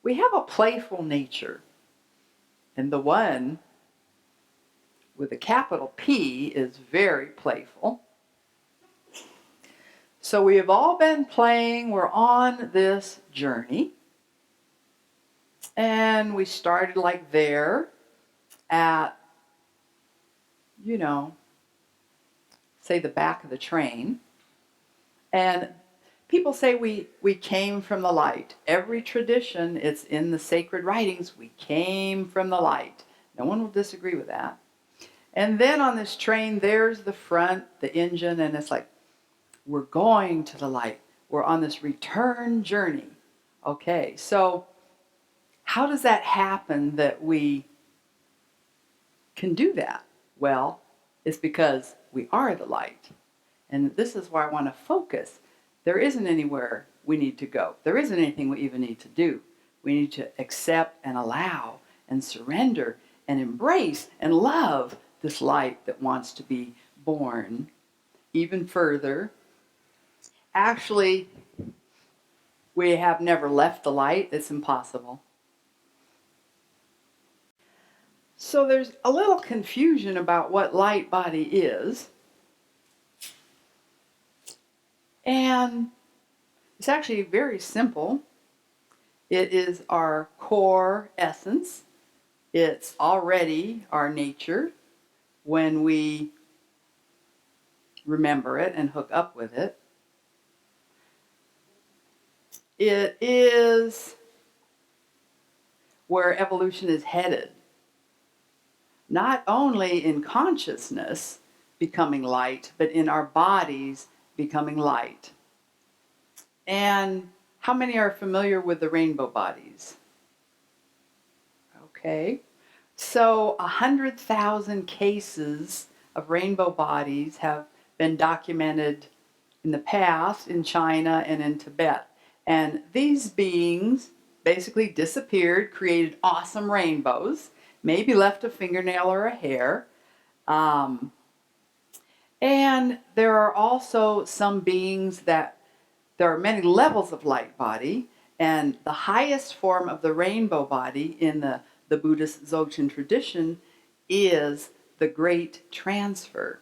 We have a playful nature, and the one with a capital P is very playful. So we have all been playing, we're on this journey, and we started like there at, say the back of the train, and people say we came from the light. Every tradition, it's in the sacred writings, we came from the light. No one will disagree with that. And then on this train, there's the front, the engine, and it's like, we're going to the light. We're on this return journey. Okay, so how does that happen that we can do that? Well, it's because we are the light. And this is why I want to focus. There isn't anywhere we need to go. There isn't anything we even need to do. We need to accept and allow and surrender and embrace and love this light that wants to be born even further. Actually, we have never left the light. It's impossible. So there's a little confusion about what Lightbody is. And it's actually very simple. It is our core essence. It's already our nature when we remember it and hook up with it. It is where evolution is headed. Not only in consciousness becoming light, but in our bodies becoming light. And how many are familiar with the rainbow bodies? Okay. So 100,000 cases of rainbow bodies have been documented in the past in China and in Tibet. And these beings basically disappeared, created awesome rainbows, maybe left a fingernail or a hair. And there are also some beings that there are many levels of light body, and the highest form of the rainbow body in the Buddhist Dzogchen tradition is the great transfer.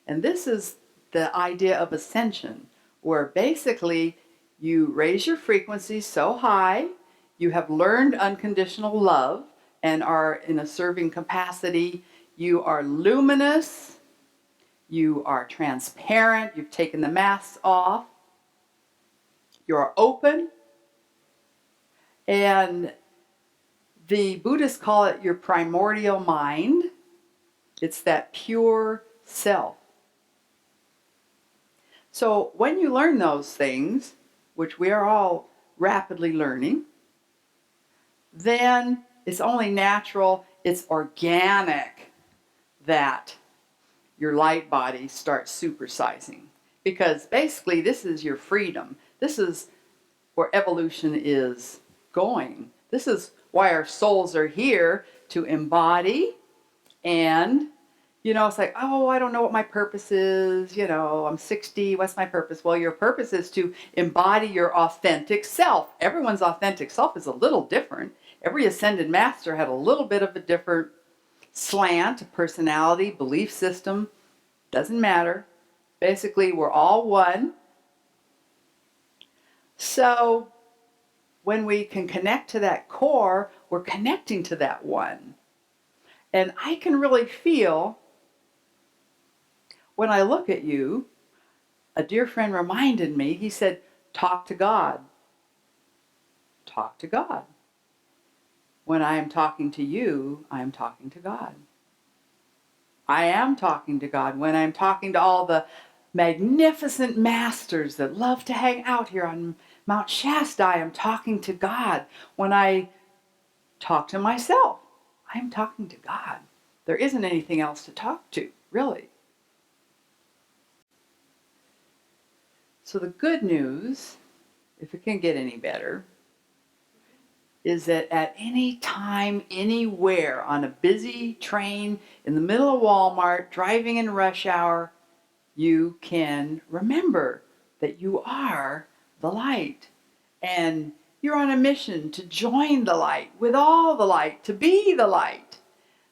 And this is the idea of ascension, where basically you raise your frequency so high, you have learned unconditional love and are in a serving capacity, you are luminous, you are transparent, you've taken the masks off, you're open, and the Buddhists call it your primordial mind. It's that pure self. So when you learn those things, which we are all rapidly learning, then it's only natural, it's organic that your light body starts supersizing. Because basically this is your freedom. This is where evolution is going. This is why our souls are here, to embody. And it's like, oh, I don't know what my purpose is. I'm 60. What's my purpose? Well, your purpose is to embody your authentic self. Everyone's authentic self is a little different. Every ascended master had a little bit of a different slant, personality, belief system. Doesn't matter. Basically, we're all one. So when we can connect to that core, we're connecting to that one. And I can really feel, when I look at you, a dear friend reminded me, he said, talk to God. Talk to God. When I am talking to you, I am talking to God. I am talking to God. When I'm talking to all the magnificent masters that love to hang out here on Mount Shasta, I am talking to God. When I talk to myself, I am talking to God. There isn't anything else to talk to, really. So the good news, if it can get any better, is that at any time, anywhere, on a busy train, in the middle of Walmart, driving in rush hour, you can remember that you are the light. And You're on a mission to join the light, with all the light, to be the light.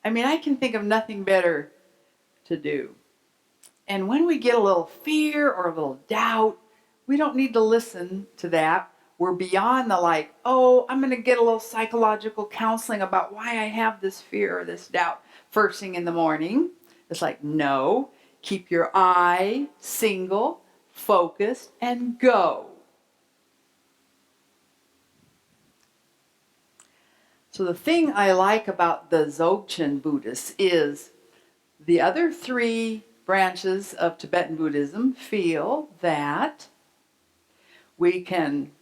I mean, I can think of nothing better to do. And when we get a little fear or a little doubt, we don't need to listen to that. We're beyond the like, oh, I'm going to get a little psychological counseling about why I have this fear or this doubt first thing in the morning. It's like, no, keep your eye single, focused, and go. So the thing I like about the Dzogchen Buddhists is the other three branches of Tibetan Buddhism feel that we can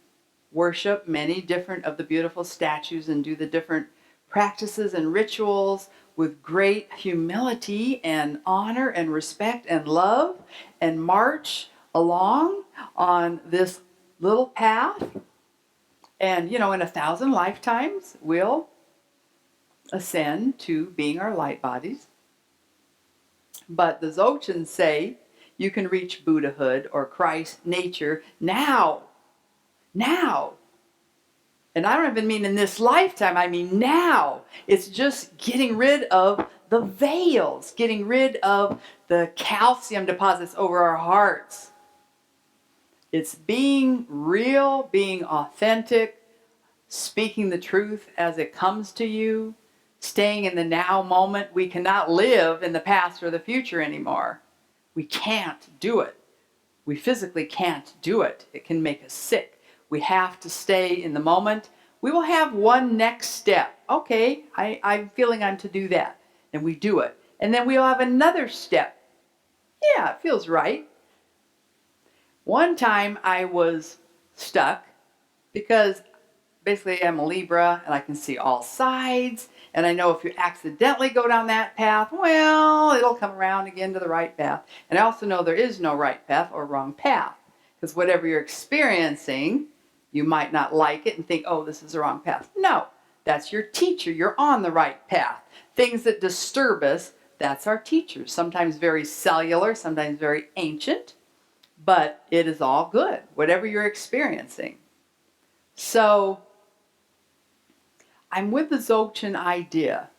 worship many different of the beautiful statues and do the different practices and rituals with great humility and honor and respect and love, and march along on this little path. And, in 1,000 lifetimes, we'll ascend to being our light bodies. But the Dzogchen say you can reach Buddhahood or Christ nature now. Now. And I don't even mean in this lifetime, I mean now. It's just getting rid of the veils, getting rid of the calcium deposits over our hearts. It's being real, being authentic, speaking the truth as it comes to you, staying in the now moment. We cannot live in the past or the future anymore. We can't do it. We physically can't do it. It can make us sick. We have to stay in the moment. We will have one next step. Okay, I'm feeling I'm to do that. And we do it. And then we'll have another step. Yeah, it feels right. One time I was stuck because basically I'm a Libra and I can see all sides. And I know if you accidentally go down that path, well, it'll come around again to the right path. And I also know there is no right path or wrong path. Because whatever you're experiencing, you might not like it and think, oh, this is the wrong path. No, that's your teacher. You're on the right path. Things that disturb us, that's our teachers. Sometimes very cellular, sometimes very ancient. But it is all good, whatever you're experiencing. So I'm with the Dzogchen idea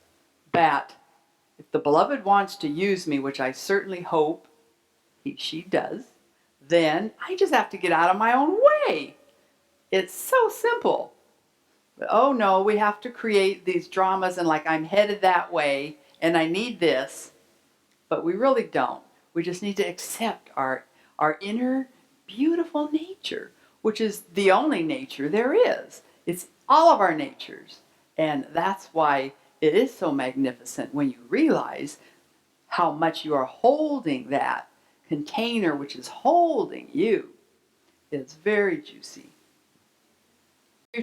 that if the beloved wants to use me, which I certainly hope she does, then I just have to get out of my own way. It's so simple. But oh no, we have to create these dramas and like I'm headed that way and I need this. But we really don't. We just need to accept our inner beautiful nature, which is the only nature there is. It's all of our natures. And that's why it is so magnificent when you realize how much you are holding that container which is holding you. It's very juicy.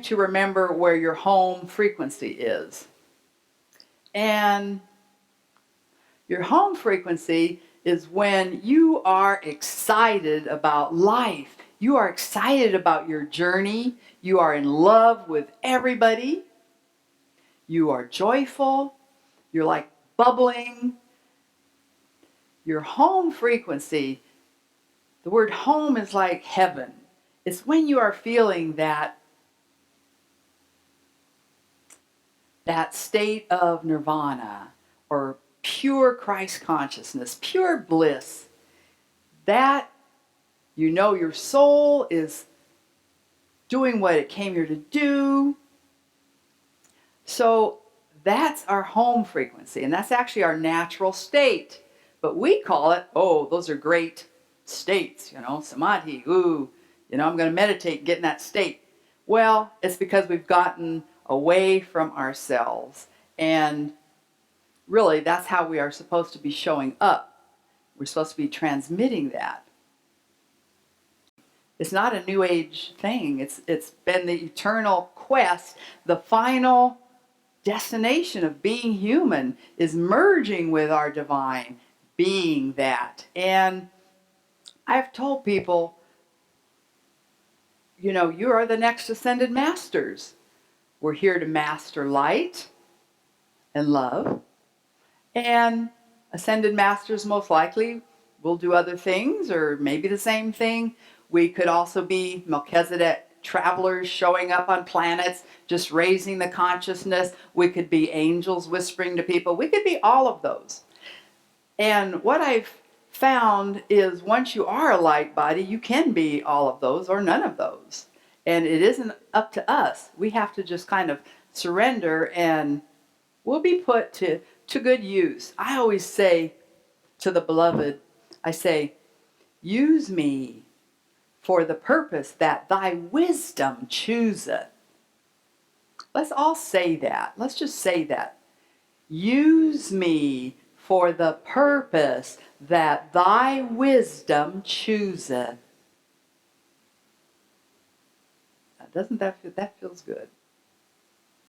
To remember where your home frequency is. And your home frequency is when you are excited about life. You are excited about your journey. You are in love with everybody. You are joyful. You're like bubbling. Your home frequency, the word home is like heaven. It's when you are feeling that state of nirvana or pure Christ consciousness, pure bliss. That your soul is doing what it came here to do. So that's our home frequency, and that's actually our natural state. But we call it, oh, those are great states, samadhi, ooh, I'm going to meditate, get in that state. Well, it's because we've gotten away from ourselves. And really, that's how we are supposed to be showing up. We're supposed to be transmitting that. It's not a new age thing. It's been the eternal quest. The final destination of being human is merging with our divine, being that. And I've told people, you are the next ascended masters. We're here to master light and love. And ascended masters most likely will do other things or maybe the same thing. We could also be Melchizedek travelers showing up on planets, just raising the consciousness. We could be angels whispering to people. We could be all of those. And what I've found is once you are a light body, you can be all of those or none of those. And it isn't up to us. We have to just kind of surrender, and we'll be put to good use. I always say to the beloved, I say, use me for the purpose that thy wisdom chooseth. Let's all say that. Let's just say that. Use me for the purpose that thy wisdom chooseth. Doesn't that feels good?